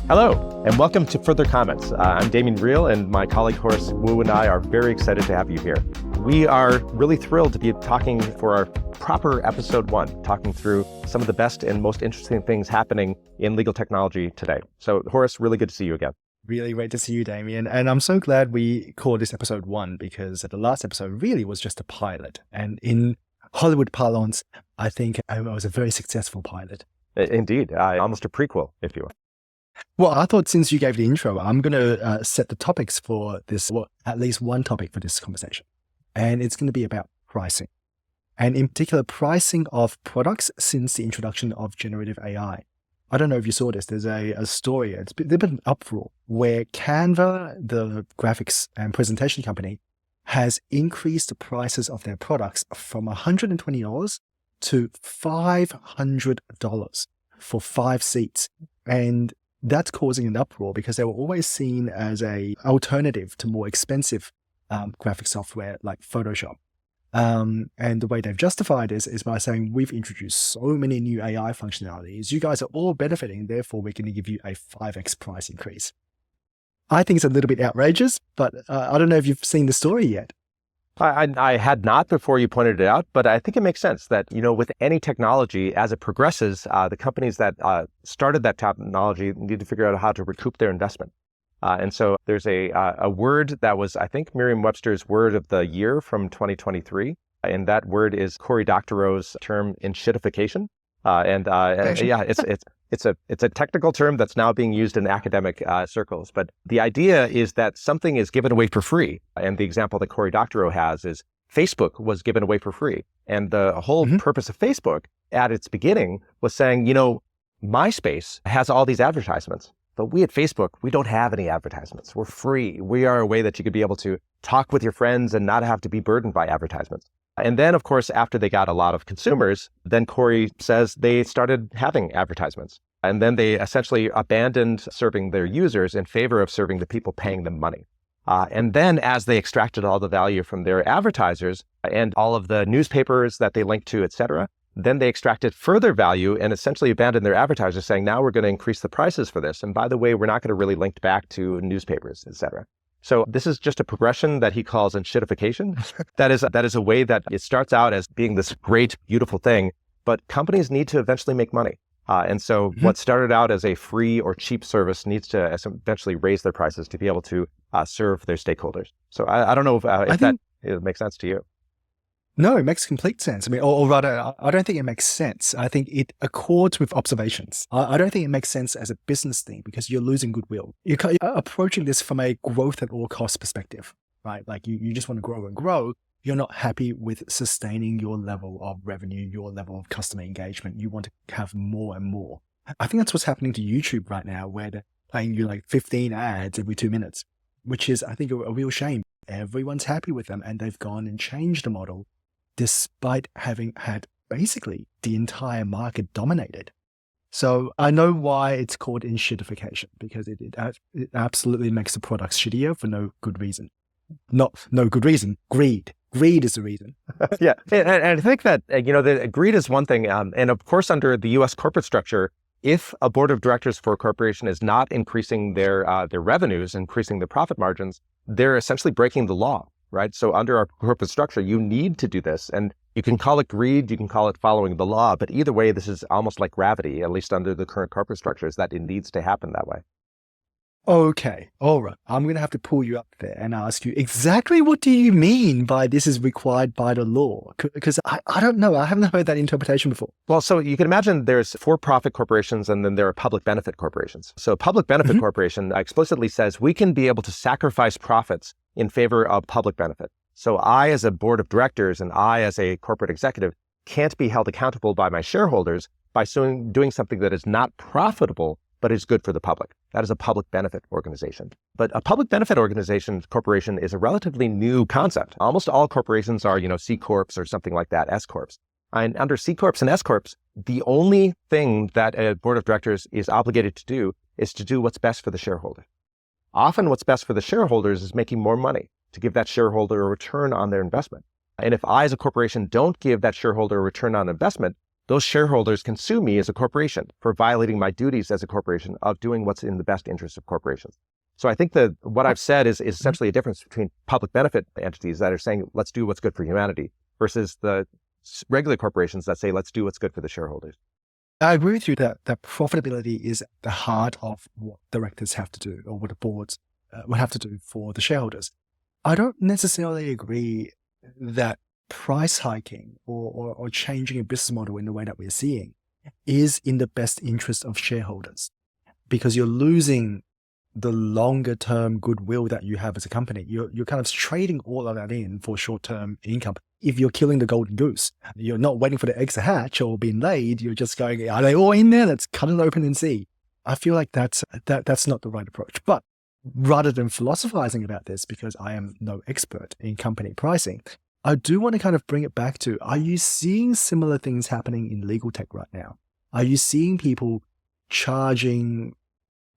Hello, and welcome to Further Comments. I'm Damien Reel, and my colleague Horace Wu and I are very excited to have you here. We are really thrilled to be talking for our proper episode 1, talking through some of the best and most interesting things happening in legal technology today. So, Horace, really good to see you again. Really great to see you, Damien. And I'm so glad we called this episode 1 because the last episode really was just a pilot. And in Hollywood parlance, I think it was a very successful pilot. Indeed, almost a prequel, if you will. Well, I thought since you gave the intro, I'm going to set the topics for this, well, at least one topic for this conversation. And it's going to be about pricing. And in particular, pricing of products since the introduction of generative AI. I don't know if you saw this. There's a story, there's been an uproar where Canva, the graphics and presentation company, has increased the prices of their products from $120 to $500 for 5 seats. And that's causing an uproar because they were always seen as an alternative to more expensive graphic software like Photoshop. And the way they've justified this is by saying, we've introduced so many new AI functionalities. You guys are all benefiting. Therefore, we're going to give you a 5x price increase. I think it's a little bit outrageous, but I don't know if you've seen the story yet. I had not before you pointed it out, but I think it makes sense that, with any technology, as it progresses, the companies that started that technology need to figure out how to recoup their investment. And so there's a word that was, I think, Merriam-Webster's word of the year from 2023. And that word is Cory Doctorow's term enshittification. It's a technical term that's now being used in academic circles. But the idea is that something is given away for free. And the example that Cory Doctorow has is Facebook was given away for free. And the whole purpose of Facebook at its beginning was saying, MySpace has all these advertisements. But we at Facebook, we don't have any advertisements. We're free. We are a way that you could be able to talk with your friends and not have to be burdened by advertisements. And then, of course, after they got a lot of consumers, then Cory says they started having advertisements. And then they essentially abandoned serving their users in favor of serving the people paying them money. And then as they extracted all the value from their advertisers and all of the newspapers that they linked to, et cetera, then they extracted further value and essentially abandoned their advertisers, saying, now we're going to increase the prices for this. And by the way, we're not going to really link back to newspapers, et cetera. So this is just a progression that he calls enshittification. That is a way that it starts out as being this great, beautiful thing, but companies need to eventually make money. And so what started out as a free or cheap service needs to eventually raise their prices to be able to serve their stakeholders. So I don't know if that makes sense to you. No, it makes complete sense. I mean, or rather, I don't think it makes sense. I think it accords with observations. I don't think it makes sense as a business thing because you're losing goodwill. You're approaching this from a growth at all costs perspective, right? Like you just want to grow and grow. You're not happy with sustaining your level of revenue, your level of customer engagement. You want to have more and more. I think that's what's happening to YouTube right now, where they're playing you like 15 ads every 2 minutes, which is, I think, a real shame. Everyone's happy with them and they've gone and changed the model despite having had basically the entire market dominated. So I know why it's called enshittification, because it absolutely makes the products shittier for no good reason. No good reason. Greed. Greed is the reason. Yeah. And I think that, the greed is one thing. And of course, under the U.S. corporate structure, if a board of directors for a corporation is not increasing their revenues, increasing their profit margins, they're essentially breaking the law, right? So under our corporate structure, you need to do this. And you can call it greed, you can call it following the law, but either way, this is almost like gravity, at least under the current corporate structures, that it needs to happen that way. Okay, all right. I'm going to have to pull you up there and ask you exactly what do you mean by this is required by the law? Because I don't know. I haven't heard that interpretation before. Well, so you can imagine there's for-profit corporations and then there are public benefit corporations. So public benefit corporation explicitly says we can be able to sacrifice profits in favor of public benefit. So I, as a board of directors and I, as a corporate executive, can't be held accountable by my shareholders by doing something that is not profitable but is good for the public. That is a public benefit organization. But a public benefit corporation is a relatively new concept. Almost all corporations are, C Corps or something like that, S Corps. And under C Corps and S Corps, the only thing that a board of directors is obligated to do is to do what's best for the shareholder. Often what's best for the shareholders is making more money to give that shareholder a return on their investment. And if I, as a corporation, don't give that shareholder a return on investment, those shareholders can sue me as a corporation for violating my duties as a corporation of doing what's in the best interest of corporations. So I think that what I've said is essentially a difference between public benefit entities that are saying, let's do what's good for humanity, versus the regular corporations that say, let's do what's good for the shareholders. I agree with you that profitability is at the heart of what directors have to do, or what the boards will have to do for the shareholders. I don't necessarily agree that price hiking or changing a business model in the way that we're seeing is in the best interest of shareholders, because you're losing the longer term goodwill that you have as a company. You're kind of trading all of that in for short-term income. If you're killing the golden goose, you're not waiting for the eggs to hatch or being laid. You're just going, are they all in there? Let's cut it open and see. I feel like that's not the right approach. But rather than philosophizing about this, because I am no expert in company pricing, I do want to kind of bring it back to, are you seeing similar things happening in legal tech right now? Are you seeing people charging,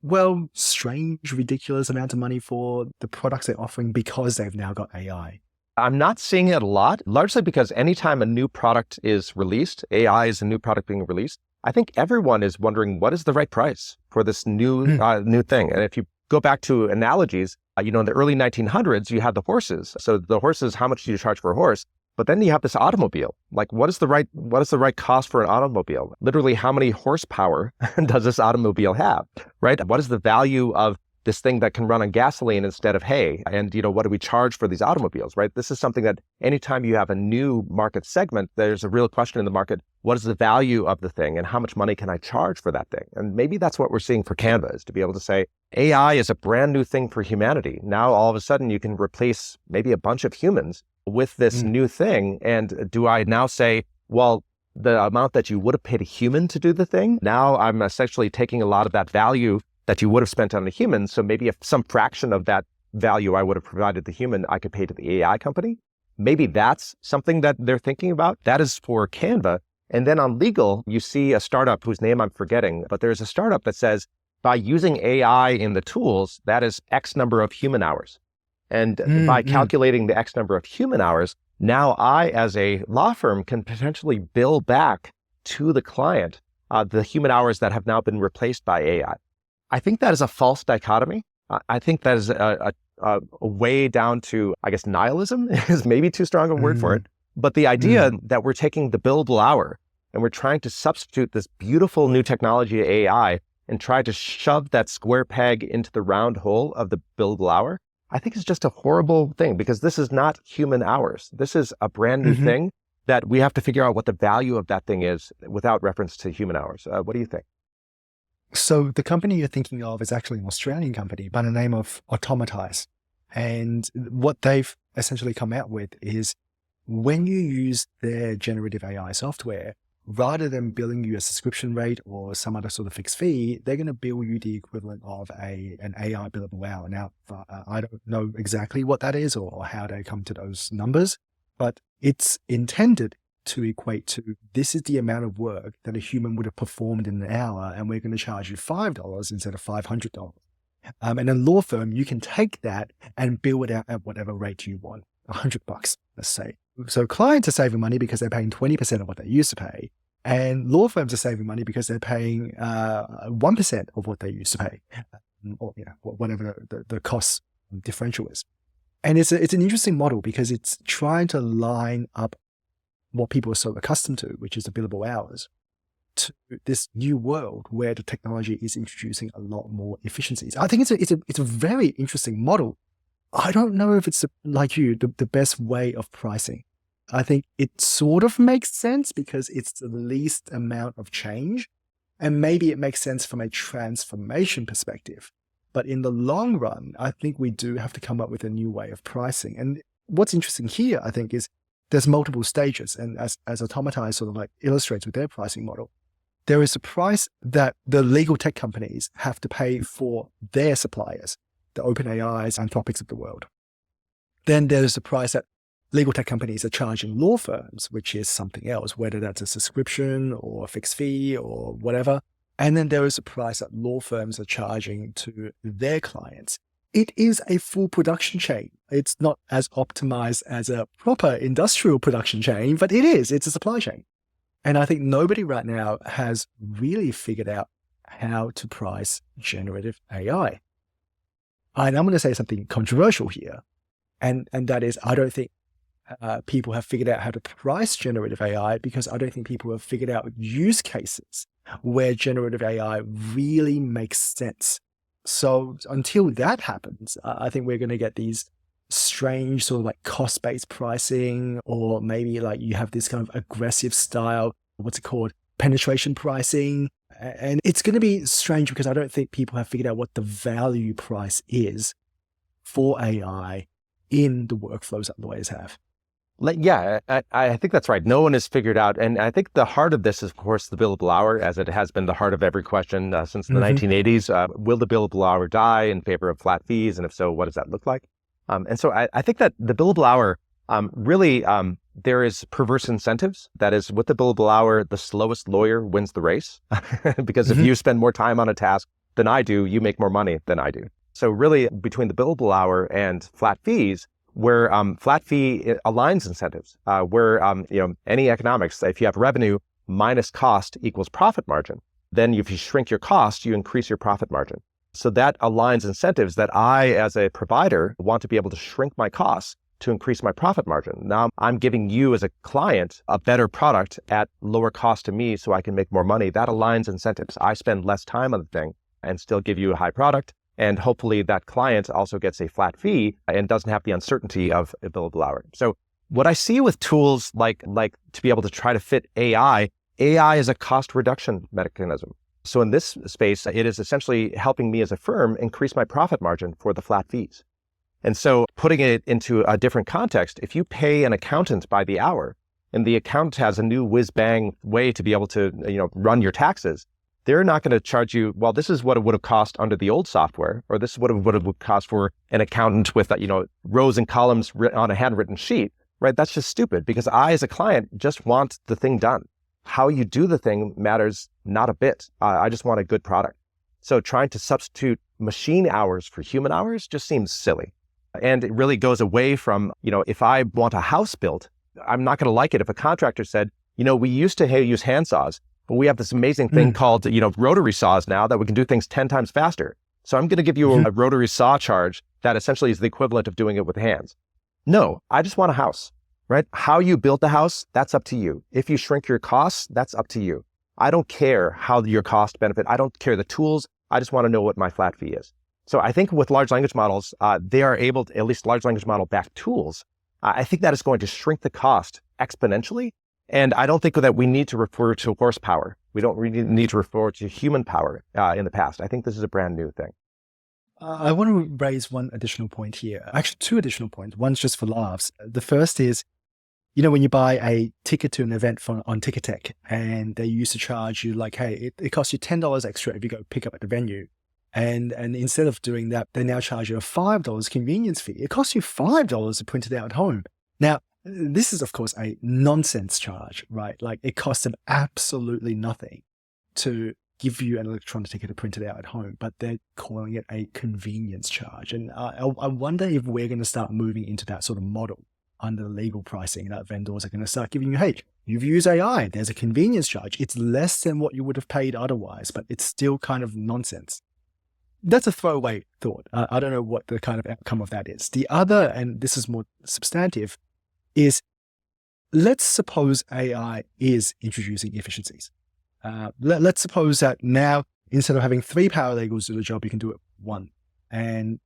well, strange, ridiculous amount of money for the products they're offering because they've now got AI? I'm not seeing it a lot, largely because anytime a new product is released, AI is a new product being released, I think everyone is wondering what is the right price for this new thing. And if you go back to analogies, in the early 1900s, you had the horses. So the horses, how much do you charge for a horse? But then you have this automobile. Like, what is the right cost for an automobile? Literally, how many horsepower does this automobile have, right? What is the value of this thing that can run on gasoline instead of hay? And, what do we charge for these automobiles, right? This is something that anytime you have a new market segment, there's a real question in the market. What is the value of the thing and how much money can I charge for that thing? And maybe that's what we're seeing for Canva, is to be able to say, AI is a brand new thing for humanity. Now, all of a sudden, you can replace maybe a bunch of humans with this new thing. And do I now say, well, the amount that you would have paid a human to do the thing, now I'm essentially taking a lot of that value that you would have spent on a human. So maybe if some fraction of that value I would have provided the human, I could pay to the AI company. Maybe that's something that they're thinking about. That is for Canva. And then on legal, you see a startup whose name I'm forgetting, but there's a startup that says, by using AI in the tools, that is X number of human hours. And by calculating the X number of human hours, now I, as a law firm, can potentially bill back to the client the human hours that have now been replaced by AI. I think that is a false dichotomy. I think that is a way down to, I guess, nihilism is maybe too strong a word for it. But the idea that we're taking the billable hour and we're trying to substitute this beautiful new technology, AI, and try to shove that square peg into the round hole of the billable hour, I think is just a horrible thing, because this is not human hours. This is a brand new thing that we have to figure out what the value of that thing is without reference to human hours. What do you think? So the company you're thinking of is actually an Australian company by the name of Automatize. And what they've essentially come out with is, when you use their generative AI software, rather than billing you a subscription rate or some other sort of fixed fee, they're going to bill you the equivalent of an AI billable hour. Now, I don't know exactly what that is or how they come to those numbers, but it's intended to equate to, this is the amount of work that a human would have performed in an hour, and we're going to charge you $5 instead of $500. And a law firm, you can take that and bill it out at whatever rate you want, $100, let's say. So clients are saving money because they're paying 20% of what they used to pay, and law firms are saving money because they're paying 1% of what they used to pay, or whatever the cost differential is. And it's an interesting model, because it's trying to line up what people are so accustomed to, which is the billable hours, to this new world where the technology is introducing a lot more efficiencies. I think it's a very interesting model. I don't know if it's, like you, the best way of pricing. I think it sort of makes sense because it's the least amount of change, and maybe it makes sense from a transformation perspective. But in the long run, I think we do have to come up with a new way of pricing. And what's interesting here, I think, is there's multiple stages. And as Automatize sort of like illustrates with their pricing model, there is a price that the legal tech companies have to pay for their suppliers, the OpenAIs, Anthropics of the world. Then there's a price that legal tech companies are charging law firms, which is something else, whether that's a subscription or a fixed fee or whatever. And then there is a price that law firms are charging to their clients. It is a full production chain. It's not as optimized as a proper industrial production chain, but it is. It's a supply chain. And I think nobody right now has really figured out how to price generative AI. And I'm going to say something controversial here. And that is, I don't think people have figured out how to price generative AI because I don't think people have figured out use cases where generative AI really makes sense. So until that happens, I think we're going to get these strange sort of like cost-based pricing, or maybe like you have this kind of aggressive style, what's it called? Penetration pricing. And it's going to be strange because I don't think people have figured out what the value price is for AI in the workflows that lawyers have. Yeah, I think that's right. No one has figured out. And I think the heart of this is, of course, the billable hour, as it has been the heart of every question since the 1980s. Will the billable hour die in favor of flat fees? And if so, what does that look like? And so I think that the billable hour really, there is perverse incentives. That is, with the billable hour, the slowest lawyer wins the race. Because if you spend more time on a task than I do, you make more money than I do. So really, between the billable hour and flat fees, where flat fee aligns incentives, where any economics, if you have revenue minus cost equals profit margin, then if you shrink your cost, you increase your profit margin. So that aligns incentives that I, as a provider, want to be able to shrink my costs to increase my profit margin. Now I'm giving you as a client a better product at lower cost to me so I can make more money. That aligns incentives. I spend less time on the thing and still give you a high product. And hopefully that client also gets a flat fee and doesn't have the uncertainty of a billable hour. So what I see with tools like to be able to try to fit AI is a cost reduction mechanism. So in this space, it is essentially helping me as a firm increase my profit margin for the flat fees. And so putting it into a different context, if you pay an accountant by the hour and the accountant has a new whiz-bang way to be able to run your taxes, they're not going to charge you, well, this is what it would have cost under the old software, or this is what it would have cost for an accountant with, rows and columns on a handwritten sheet, right? That's just stupid because I, as a client, just want the thing done. How you do the thing matters not a bit. I just want a good product. So trying to substitute machine hours for human hours just seems silly. And it really goes away from, if I want a house built, I'm not going to like it if a contractor said, we used to use handsaws, but we have this amazing thing called, rotary saws now that we can do things 10 times faster. So I'm going to give you a rotary saw charge that essentially is the equivalent of doing it with hands. No, I just want a house, right? How you build the house, that's up to you. If you shrink your costs, that's up to you. I don't care how your cost benefit. I don't care the tools. I just want to know what my flat fee is. So I think with large language models, they are able to, at least large language model backed tools, I think that is going to shrink the cost exponentially. And I don't think that we need to refer to horsepower. We don't really need to refer to human power in the past. I think this is a brand new thing. I want to raise one additional point here. Actually, two additional points. One's just for laughs. The first is, when you buy a ticket to an event on Ticketek and they used to charge you like, hey, it costs you $10 extra if you go pick up at the venue. And instead of doing that, they now charge you a $5 convenience fee. It costs you $5 to print it out at home. Now, this is, of course, a nonsense charge, right? Like it costs them absolutely nothing to give you an electronic ticket to print it out at home, but they're calling it a convenience charge. And I wonder if we're going to start moving into that sort of model under legal pricing, that vendors are going to start giving you, hey, you've used AI, there's a convenience charge. It's less than what you would have paid otherwise, but it's still kind of nonsense. That's a throwaway thought. I don't know what the kind of outcome of that is. The other, and this is more substantive, is let's suppose AI is introducing efficiencies. Let's suppose that now, instead of having 3 paralegals do the job, you can do it 1, and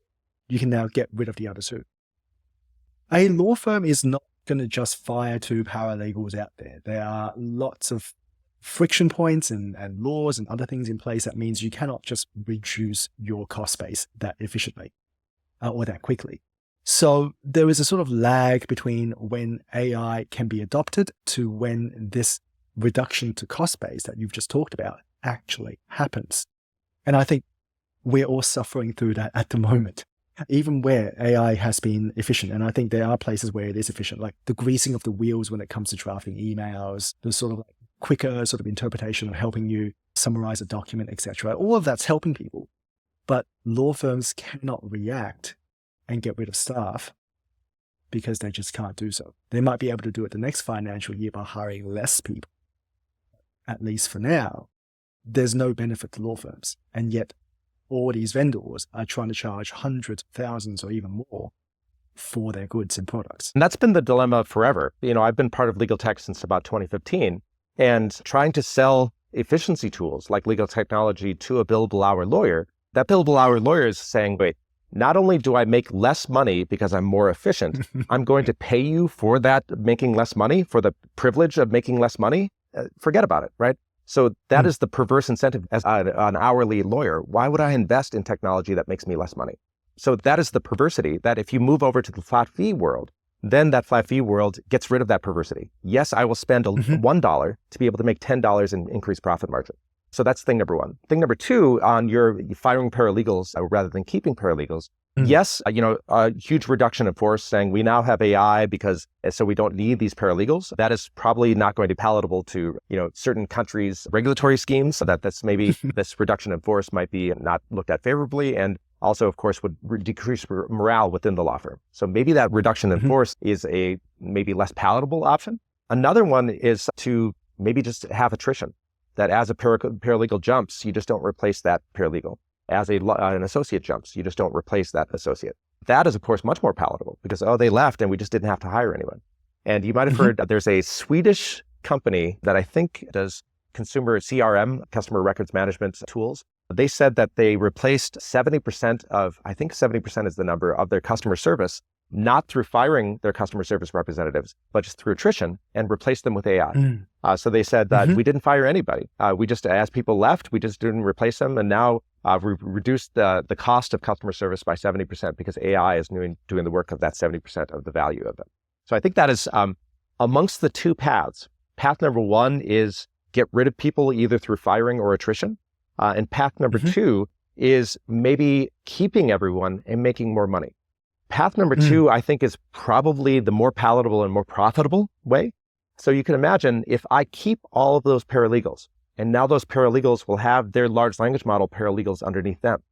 you can now get rid of the other 2. A law firm is not going to just fire 2 paralegals out there. There are lots of friction points and laws and other things in place that means you cannot just reduce your cost base that efficiently or that quickly. So there is a sort of lag between when AI can be adopted to when this reduction to cost base that you've just talked about actually happens. And I think we're all suffering through that at the moment, even where AI has been efficient. And I think there are places where it is efficient, like the greasing of the wheels when it comes to drafting emails, the sort of like quicker sort of interpretation of helping you summarize a document, etc. All of that's helping people. But law firms cannot react and get rid of staff because they just can't do so. They might be able to do it the next financial year by hiring less people, at least for now, there's no benefit to law firms. And yet all these vendors are trying to charge hundreds, thousands, or even more for their goods and products. And that's been the dilemma forever. I've been part of legal tech since about 2015, and trying to sell efficiency tools like legal technology to a billable hour lawyer, that billable hour lawyer is saying, wait, not only do I make less money because I'm more efficient, I'm going to pay you for that making less money, for the privilege of making less money. Forget about it, right? So that is the perverse incentive as an hourly lawyer. Why would I invest in technology that makes me less money? So that is the perversity, that if you move over to the flat fee world, then that flat fee world gets rid of that perversity. Yes, I will spend $1 to be able to make $10 in increased profit margin. So that's thing number one. Thing number two, on your firing paralegals rather than keeping paralegals, yes, a huge reduction in force saying we now have AI so we don't need these paralegals. That is probably not going to be palatable to, certain countries' regulatory schemes. So that's maybe this reduction in force might be not looked at favorably, and also, of course, would decrease morale within the law firm. So maybe that reduction in force is a maybe less palatable option. Another one is to maybe just have attrition. That as a paralegal jumps, you just don't replace that paralegal. As an associate jumps, you just don't replace that associate. That is, of course, much more palatable because, they left and we just didn't have to hire anyone. And you might have heard there's a Swedish company that I think does consumer CRM, customer records management tools. They said that they replaced 70% I think 70% is the number of their customer service, not through firing their customer service representatives, but just through attrition, and replaced them with AI. So they said that we didn't fire anybody. We just, as people left, we just didn't replace them. And now we've reduced the cost of customer service by 70% because AI is doing the work of that 70% of the value of it. So I think that is amongst the two paths. Path number one is get rid of people either through firing or attrition. And path number two is maybe keeping everyone and making more money. Path number two, I think, is probably the more palatable and more profitable way. So you can imagine if I keep all of those paralegals, and now those paralegals will have their large language model paralegals underneath them,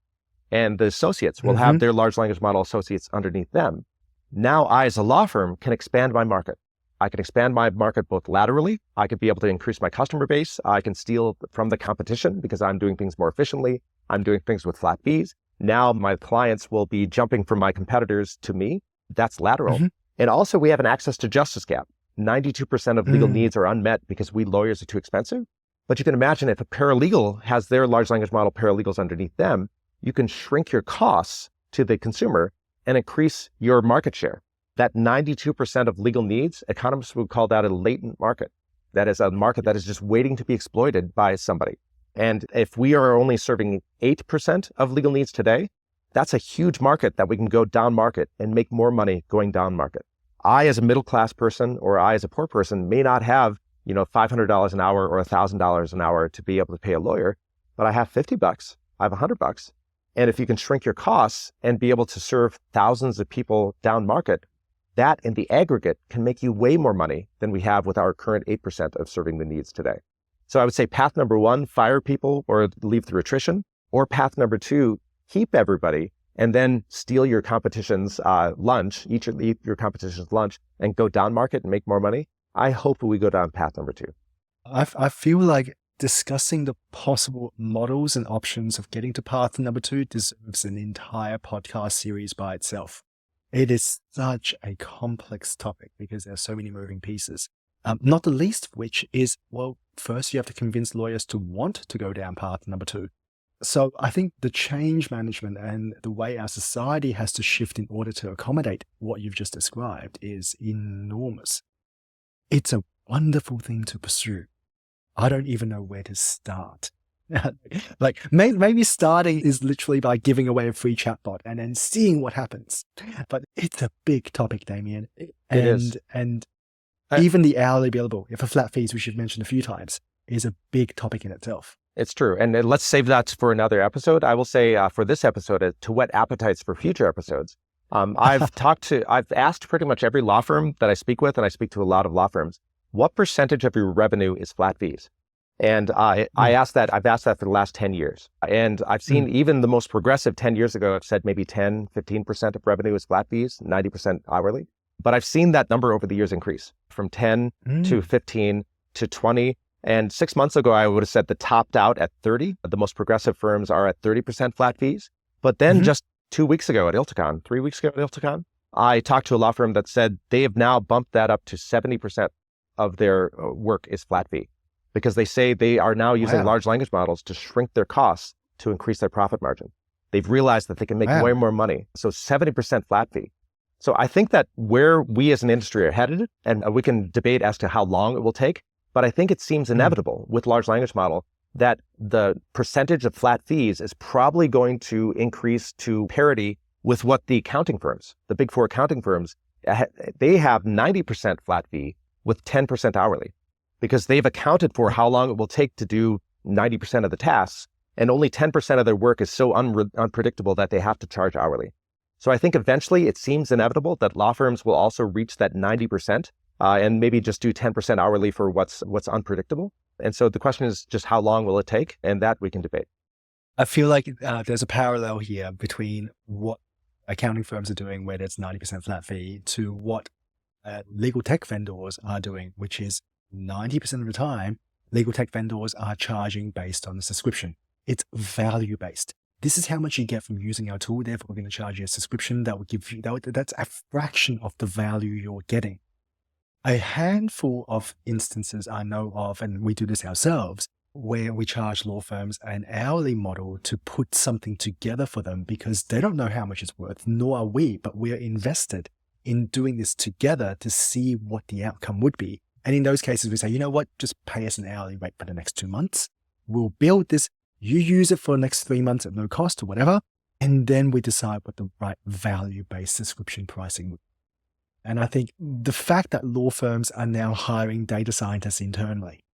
and the associates will have their large language model associates underneath them. Now I, as a law firm, can expand my market. I can expand my market both laterally. I could be able to increase my customer base. I can steal from the competition because I'm doing things more efficiently. I'm doing things with flat fees. Now my clients will be jumping from my competitors to me. That's lateral. And also we have an access to justice gap. 92% of legal needs are unmet because we lawyers are too expensive. But you can imagine if a paralegal has their large language model paralegals underneath them, you can shrink your costs to the consumer and increase your market share. That 92% of legal needs, economists would call that a latent market. That is a market that is just waiting to be exploited by somebody. And if we are only serving 8% of legal needs today, that's a huge market that we can go down market and make more money going down market. I, as a middle class person, or I, as a poor person, may not have, $500 an hour or $1,000 an hour to be able to pay a lawyer, but I have $50, I have $100. And if you can shrink your costs and be able to serve thousands of people down market, that in the aggregate can make you way more money than we have with our current 8% of serving the needs today. So I would say path number one, fire people or leave through attrition, or path number two, keep everybody and then steal your competition's lunch, eat your competition's lunch and go down market and make more money. I hope we go down path number two. I feel like discussing the possible models and options of getting to path number two deserves an entire podcast series by itself. It is such a complex topic because there are so many moving pieces. Not the least of which is, first you have to convince lawyers to want to go down path number two. So I think the change management and the way our society has to shift in order to accommodate what you've just described is enormous. It's a wonderful thing to pursue. I don't even know where to start. Maybe starting is literally by giving away a free chatbot and then seeing what happens. But it's a big topic, Damien. It is. And even the hourly billable, for flat fees, which you've mentioned a few times, is a big topic in itself. It's true. And let's save that for another episode. I will say for this episode, to whet appetites for future episodes. I've asked pretty much every law firm that I speak with, and I speak to a lot of law firms, what percentage of your revenue is flat fees? And I've asked that for the last 10 years. And I've seen even the most progressive 10 years ago, I've said maybe 10, 15% of revenue is flat fees, 90% hourly. But I've seen that number over the years increase from 10 to 15 to 20 And 6 months ago, I would have said the topped out at 30. The most progressive firms are at 30% flat fees. But then just 2 weeks ago at ILTACON, 3 weeks ago at ILTACON, I talked to a law firm that said they have now bumped that up to 70% of their work is flat fee, because they say they are now using large language models to shrink their costs to increase their profit margin. They've realized that they can make way more money. So 70% flat fee. So I think that where we as an industry are headed, and we can debate as to how long it will take, but I think it seems inevitable with large language model that the percentage of flat fees is probably going to increase to parity with what the accounting firms, the big four accounting firms, they have 90% flat fee with 10% hourly, because they've accounted for how long it will take to do 90% of the tasks, and only 10% of their work is so unpredictable that they have to charge hourly. So I think eventually it seems inevitable that law firms will also reach that 90% and maybe just do 10% hourly for what's unpredictable. And so the question is just how long will it take? And that we can debate. I feel like there's a parallel here between what accounting firms are doing, where there's 90% flat fee, to what legal tech vendors are doing, which is 90% of the time, legal tech vendors are charging based on the subscription. It's value-based. This is how much you get from using our tool. Therefore, we're going to charge you a subscription that will give you, that's a fraction of the value you're getting. A handful of instances I know of, and we do this ourselves, where we charge law firms an hourly model to put something together for them because they don't know how much it's worth, nor are we, but we're invested in doing this together to see what the outcome would be. And in those cases, we say, you know what, just pay us an hourly rate for the next 2 months. We'll build this. You use it for the next 3 months at no cost or whatever. And then we decide what the right value-based subscription pricing would be. And I think the fact that law firms are now hiring data scientists internally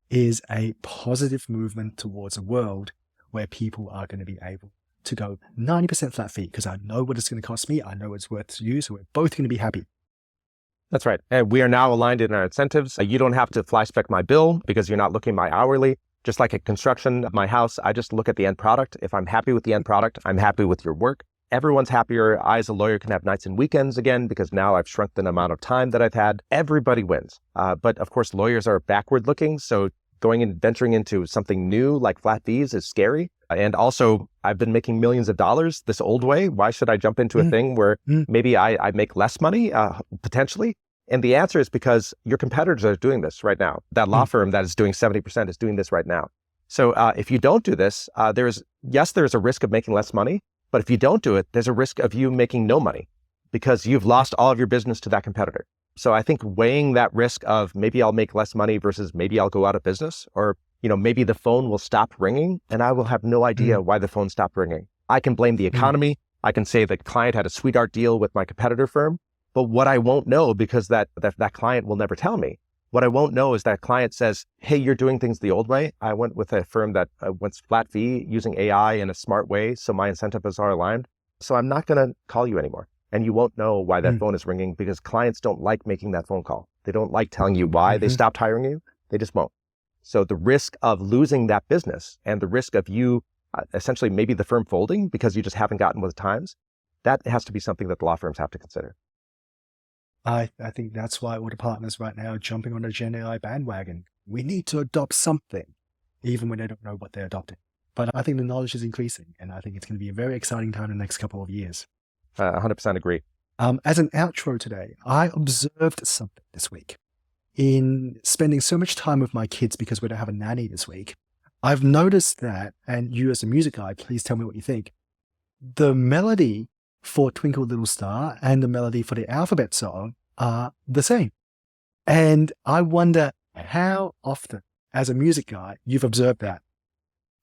is a positive movement towards a world where people are going to be able to go 90% flat fee because I know what it's going to cost me. I know it's worth to you. So we're both going to be happy. That's right. And we are now aligned in our incentives. You don't have to fly spec my bill because you're not looking at my hourly. Just like at construction of my house, I just look at the end product. If I'm happy with the end product, I'm happy with your work. Everyone's happier. I, as a lawyer, can have nights and weekends again because now I've shrunk the amount of time that I've had. Everybody wins. But of course, lawyers are backward looking. So going and venturing into something new like flat fees is scary. And also, I've been making millions of dollars this old way. Why should I jump into a thing where maybe I make less money, potentially? And the answer is because your competitors are doing this right now. That law firm that is doing 70% is doing this right now. So if you don't do this, there's a risk of making less money. But if you don't do it, there's a risk of you making no money because you've lost all of your business to that competitor. So I think weighing that risk of maybe I'll make less money versus maybe I'll go out of business, or maybe the phone will stop ringing and I will have no idea why the phone stopped ringing. I can blame the economy. I can say the client had a sweetheart deal with my competitor firm. But what I won't know, because that client will never tell me, what I won't know is that client says, hey, you're doing things the old way. I went with a firm that went flat fee using AI in a smart way, so my incentives are aligned. So I'm not going to call you anymore. And you won't know why that phone is ringing because clients don't like making that phone call. They don't like telling you why they stopped hiring you. They just won't. So the risk of losing that business and the risk of you essentially maybe the firm folding because you just haven't gotten with the times, that has to be something that the law firms have to consider. I think that's why all the partners right now are jumping on the Gen AI bandwagon. We need to adopt something, even when they don't know what they're adopting. But I think the knowledge is increasing, and I think it's going to be a very exciting time in the next couple of years. 100% agree. As an outro today, I observed something this week. In spending so much time with my kids because we don't have a nanny this week, I've noticed that, and you as a music guy, please tell me what you think, the melody for Twinkle Little Star and the melody for the alphabet song are the same. And I wonder how often, as a music guy, you've observed that.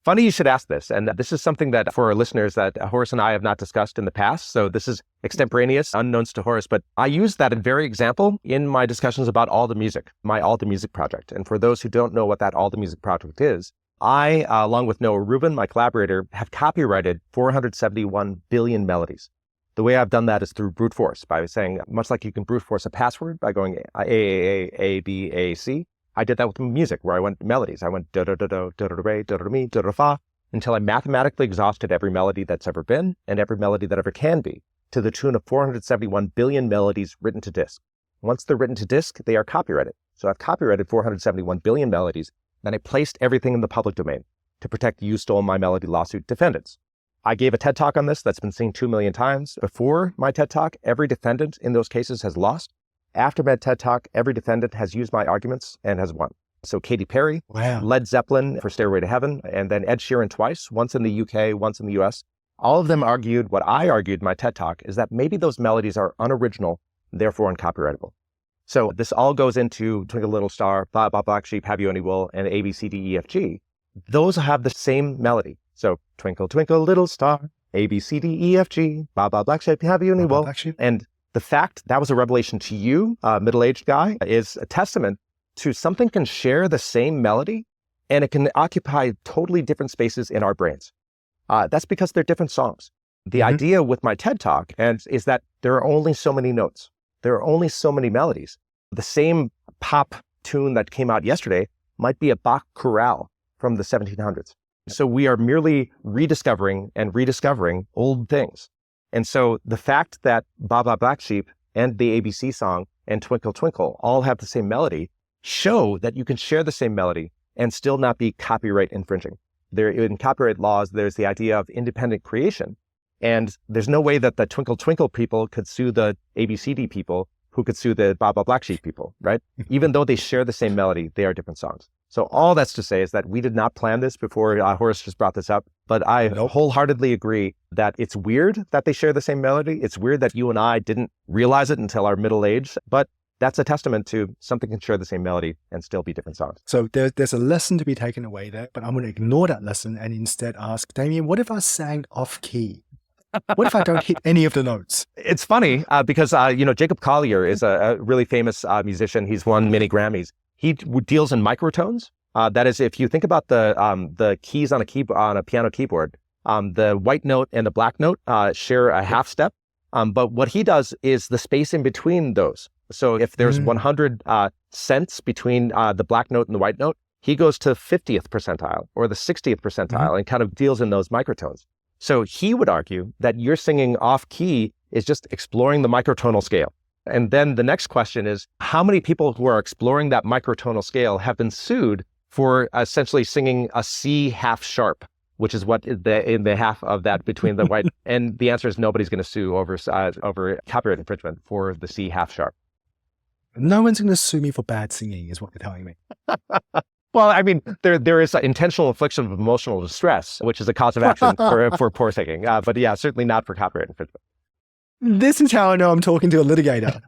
Funny you should ask this. And this is something that for our listeners that Horace and I have not discussed in the past. So this is extemporaneous, unknowns to Horace. But I use that very example in my discussions about All the Music, my All the Music project. And for those who don't know what that All the Music project is, I, along with Noah Rubin, my collaborator, have copyrighted 471 billion melodies. The way I've done that is through brute force, by saying, much like you can brute force a password by going A, B, A, C. I did that with music, where I went melodies. I went do-do-do-do, do-do-do-re, do-do-do-mi, do-do-do-fa, until I mathematically exhausted every melody that's ever been and every melody that ever can be, to the tune of 471 billion melodies written to disk. Once they're written to disk, they are copyrighted. So I've copyrighted 471 billion melodies, then I placed everything in the public domain to protect You Stole My Melody lawsuit defendants. I gave a TED Talk on this that's been seen 2 million times. Before my TED Talk, every defendant in those cases has lost. After my TED Talk, every defendant has used my arguments and has won. So Katy Perry, Wow. Led Zeppelin for Stairway to Heaven, and then Ed Sheeran twice, once in the UK, once in the US. All of them argued what I argued in my TED Talk is that maybe those melodies are unoriginal, therefore uncopyrightable. So this all goes into Twinkle Little Star, Blah Blah Black Sheep, Have You Any Wool, and A, B, C, D, E, F, G. Those have the same melody. So Twinkle, Twinkle, Little Star, A, B, C, D, E, F, G, Blah Blah Black Sheep, Have You Any Wool. And the fact that was a revelation to you, middle-aged guy, is a testament to something can share the same melody and it can occupy totally different spaces in our brains. That's because they're different songs. The idea with my TED Talk is that there are only so many notes. There are only so many melodies. The same pop tune that came out yesterday might be a Bach chorale from the 1700s. So we are merely rediscovering and rediscovering old things. And so the fact that Baa Baa Black Sheep and the ABC song and Twinkle Twinkle all have the same melody show that you can share the same melody and still not be copyright infringing. There, in copyright laws, there's the idea of independent creation. And there's no way that the Twinkle Twinkle people could sue the ABCD people who could sue the Baa Baa Black Sheep people, right? Even though they share the same melody, they are different songs. So all that's to say is that we did not plan this before Horace just brought this up, but I wholeheartedly agree that it's weird that they share the same melody. It's weird that you and I didn't realize it until our middle age, but that's a testament to something can share the same melody and still be different songs. So there's a lesson to be taken away there, but I'm going to ignore that lesson and instead ask, Damien, what if I sang off key? What if I don't hit any of the notes? It's funny because, Jacob Collier is a really famous musician. He's won many Grammys. He deals in microtones. That is, if you think about the keys on a piano keyboard, the white note and the black note share a half step. But what he does is the space in between those. So if there's 100 cents between the black note and the white note, he goes to 50th percentile or the 60th percentile and kind of deals in those microtones. So he would argue that you're singing off key is just exploring the microtonal scale. And then the next question is, how many people who are exploring that microtonal scale have been sued for essentially singing a C half sharp, which is what in the half of that between the white? And the answer is nobody's going to sue over copyright infringement for the C half sharp. No one's going to sue me for bad singing, is what you're telling me. Well, I mean, there is intentional infliction of emotional distress, which is a cause of action for poor singing. But yeah, certainly not for copyright infringement. This is how I know I'm talking to a litigator.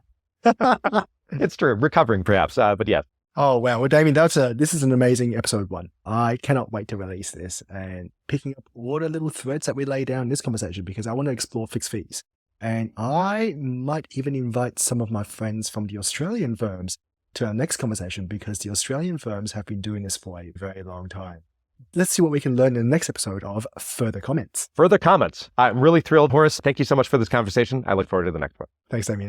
It's true. Recovering, perhaps. But yeah. Oh, wow. Well, Damien, this is an amazing episode 1. I cannot wait to release this and picking up all the little threads that we lay down in this conversation because I want to explore fixed fees. And I might even invite some of my friends from the Australian firms to our next conversation because the Australian firms have been doing this for a very long time. Let's see what we can learn in the next episode of Further Comments. Further Comments. I'm really thrilled, Horace. Thank you so much for this conversation. I look forward to the next one. Thanks, Damien.